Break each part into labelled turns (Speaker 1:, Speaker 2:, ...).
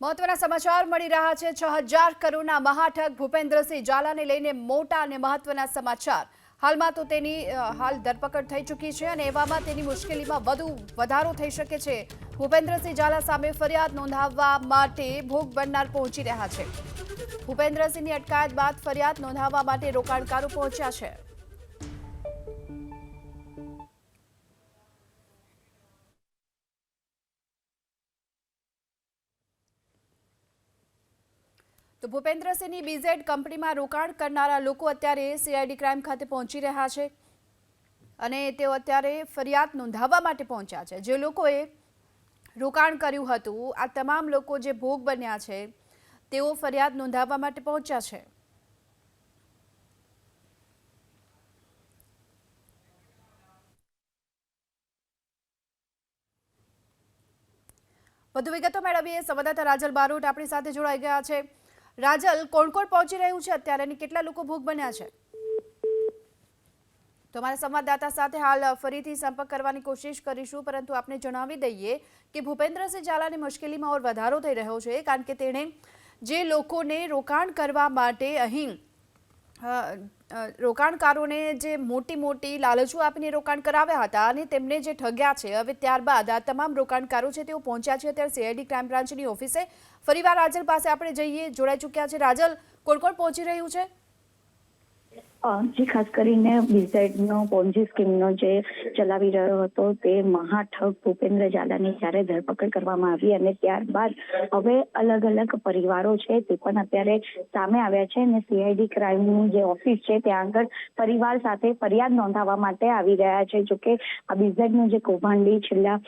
Speaker 1: મહત્વના સમાચાર મળી રહ્યા છે। 6000 કરોડના મહાઠગ ભૂપેન્દ્રસિંહ ઝાલાને લઈને મોટા અને મહત્વના સમાચાર। હાલમાં તો તેની ધરપકડ થઈ ચૂકી છે અને એવામાં તેની મુશ્કેલીમાં વધુ વધારો થઈ શકે છે। ભૂપેન્દ્રસિંહ ઝાલા સામે ફરિયાદ નોંધાવવા માટે ભોગ બનનાર પહોંચી રહ્યા છે। ભૂપેન્દ્રસિંહની અટકાયત બાદ ફરિયાદ નોંધાવવા માટે રોકાણકારો પહોંચ્યા છે। તો ભૂપેન્દ્રસિંહની બીઝેડ કંપનીમાં રોકાણ કરનારા લોકો અત્યારે સીઆઈડી ક્રાઇમ ખાતે પહોંચી રહ્યા છે અને તેઓ અત્યારે ફરિયાદ નોંધાવવા માટે પહોંચ્યા છે। જે લોકોએ રોકાણ કર્યું હતું, આ તમામ લોકો જે ભોગ બન્યા છે, તેઓ ફરિયાદ નોંધાવવા માટે પહોંચ્યા છે। વધુ વિગતો મેળવીએ સંવાદદાતા રાજલ બારોટ આપણી સાથે જોડાઈ ગયા છે। રાજલ, કોણ કોણ પહોંચી રહ્યું છે અત્યારે અને કેટલા લોકો ભોગ બન્યા છે? તો અમારા સંવાદદાતા સાથે હાલ ફરીથી સંપર્ક કરવાની કોશિશ કરીશું, પરંતુ આપને જણાવી દઈએ કે ભૂપેન્દ્રસિંહ ઝાલાની મુશ્કેલીમાં ઓર વધારો થઈ રહ્યો છે, કારણ કે તેણે જે લોકોને રોકાણ કરવા માટે અહીં રોકાણકારોને જે મોટી લાલચો આપીને રોકાણ કરાવ્યા હતા અને તેમને જે ઠગ્યા છે, હવે ત્યારબાદ આ તમામ રોકાણકારો છે તેઓ પહોંચ્યા છે અત્યારે સીઆઈડી ક્રાઇમ બ્રાન્ચની ઓફિસે। ફરીવાર રાજલ પાસે આપણે જઈએ, જોડાઈ ચૂક્યા છે। રાજલ, કોણ કોણ પહોંચી રહ્યું છે?
Speaker 2: જે ખાસ કરીને બીઝેડનો પોન્જી સ્કીમનો જે ચલાવી રહ્યો હતો તે મહાઠગ ભૂપેન્દ્ર ઝાલાની જ્યારે ધરપકડ કરવામાં આવી અને ત્યારબાદ હવે અલગ અલગ પરિવારો છે તે પણ અત્યારે સામે આવ્યા છે અને સીઆઈડી ક્રાઇમની જે ઓફિસ છે ત્યાં આગળ પરિવાર સાથે ફરિયાદ નોંધાવવા માટે આવી રહ્યા છે। જોકે આ બીઝેડનું જે કૌભાંડી છેલ્લા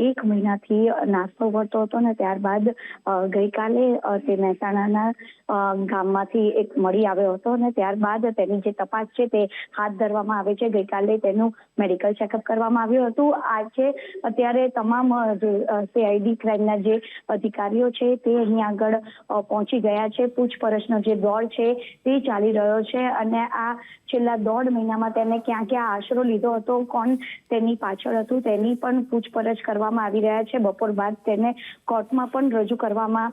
Speaker 2: 1 મહિનાથી નાસ્તો કરતો હતો ને ત્યારબાદ ગઈકાલે તે મહેસાણાના ગામમાંથી એક મળી આવ્યો હતો અને ત્યારબાદ તેની જે તપાસ છે તે હાથ ધરવામાં આવે છે। ગઈકાલે તેનું મેડિકલ ચેકઅપ કરવામાં આવ્યું હતું। આજે અત્યારે તમામ સીઆઈડી ક્રાઇમના જે અધિકારીઓ છે તે અહીં આગળ પહોંચી ગયા છે। પૂછપરછનો જે દોર છે તે ચાલી રહ્યો છે અને આ છેલ્લા 1.5 મહિનામાં તેને ક્યાં ક્યાં આશરો લીધો હતો, કોણ તેની પાછળ હતું, તેની પણ પૂછપરછ કરવામાં આવી રહ્યા છે। બપોર બાદ તેને કોર્ટમાં પણ રજૂ કરવામાં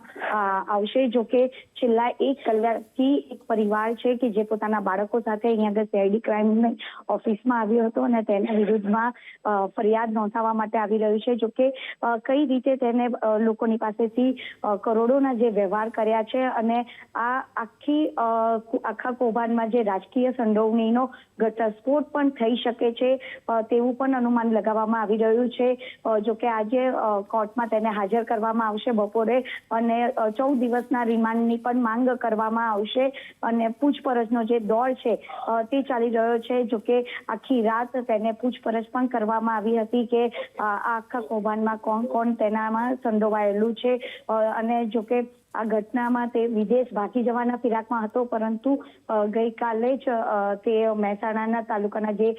Speaker 2: આવશે। જોકે છેલ્લા 1 કલાકથી એક પરિવાર છે કે જે પોતાના બાળકો સાથે અહીંયા આગળ સીઆઈડી ક્રાઇમની ઓફિસમાં આવ્યો હતો અને તેના વિરુદ્ધમાં ફરિયાદ નોંધાવવા માટે આવી રહ્યું છે। જોકે કઈ રીતે તેને લોકોની પાસેથી કરોડોના જે વ્યવહાર કર્યા છે અને આ આખા કૌભાંડમાં જે રાજકીય સંડોવણીનો ઘટસ્ફોટ પણ થઈ શકે છે તેવું પણ અનુમાન લગાવવામાં આવી રહ્યું છે। જોકે આજે કોર્ટમાં તેને હાજર કરવામાં આવશે બપોરે અને 14 દિવસના રિમાન્ડની પણ માંગ કરવામાં આવશે અને પૂછપરછનો જે દોર છે તે ચાલી રહ્યો છે। જોકે આખી રાત તેને પૂછપરછ પણ કરવામાં આવી હતી કે આ આખા કૌભાંડમાં કોણ કોણ તેનામાં સંડોવાયેલું છે અને જોકે આ ઘટનામાં તે વિદેશ ભાગી જવાના ફિરાકમાં હતો, પરંતુ ગઈકાલે જ તે મહેસાણાના તાલુકાના જે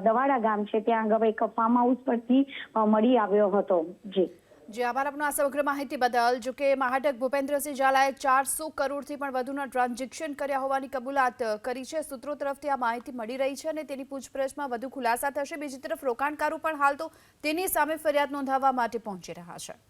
Speaker 2: દવાડા ગામ છે ત્યાં આગળ એક ફાર્મ હાઉસ પરથી મળી આવ્યો હતો।
Speaker 1: જી આભાર આપનો આ સમગ્ર માહિતી બદલ। જો કે મહાઠગ ભૂપેન્દ્રસિંહ ઝાલાએ 400 કરોડથી પણ વધુના ટ્રાન્ઝેક્શન કર્યા હોવાની કબૂલાત કરી છે। સૂત્રો તરફથી આ માહિતી મળી રહી છે અને તેની પૂછપરછમાં વધુ ખુલાસા થશે। બીજી તરફ રોકાણકારો પણ હાલ તો તેની સામે ફરિયાદ નોંધાવવા માટે પહોંચી રહ્યા છે।